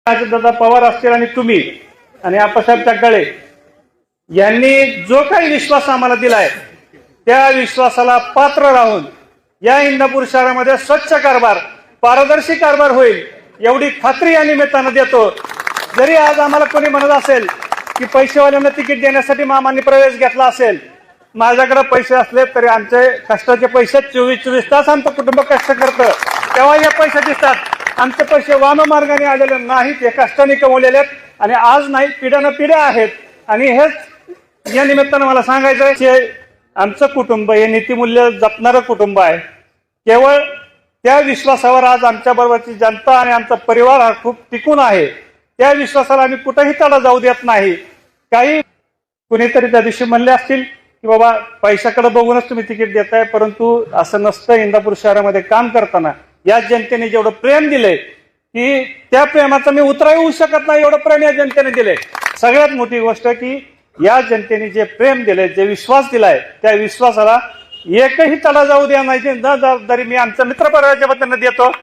दादा पवार असतील आणि तुम्ही आणि आप्पासाहेब जगदाळे यांनी जो काही विश्वास आम्हाला दिलाय त्या विश्वासाला पात्र राहून या इंदापूर शहरामध्ये स्वच्छ कारभार, पारदर्शी कारभार होईल एवढी खात्री या निमित्तानं देतो। जरी आज आम्हाला कोणी म्हणत असेल की पैसेवाल्यांना तिकीट देण्यासाठी मामांनी प्रवेश घेतला असेल, माझ्याकडे पैसे असले तरी आमचे कष्टाचे पैसे 24 तास आमचं कुटुंब कष्ट करतं तेव्हा हे पैसे दिसतात। आमचे पैसे वाममार्गाने आलेले नाहीत, हे कष्टाने कमवलेले आहेत आणि आज नाही पिढ्यानं पिढ्या आहेत। आणि हेच या निमित्तानं मला सांगायचं आहे की आमचं कुटुंब हे नीतिमूल्य जपणारं कुटुंब आहे। केवळ त्या विश्वासावर आज आमच्या बरोबरची जनता आणि आमचा परिवार हा खूप टिकून आहे। त्या विश्वासाला आम्ही कुठेही तडा जाऊ देत नाही। काही कुणीतरी त्या दिवशी म्हणले असतील की बाबा पैशाकडे बघूनच तुम्ही तिकीट देताय, परंतु असं नसतं। इंदापूर शहरामध्ये काम करताना या जनतेने जेवढं प्रेम दिलंय की त्या प्रेमाचा मी उतरा येऊ शकत नाही, एवढं प्रेम या जनतेने दिलंय। सगळ्यात मोठी गोष्ट की या जनतेने जे प्रेम दिलंय, जे विश्वास दिलाय, त्या विश्वासाला एकही तडा जाऊ द्या नाही जबाबदारी मी आमच्या मित्रपरिवाराच्या वतीने देतो।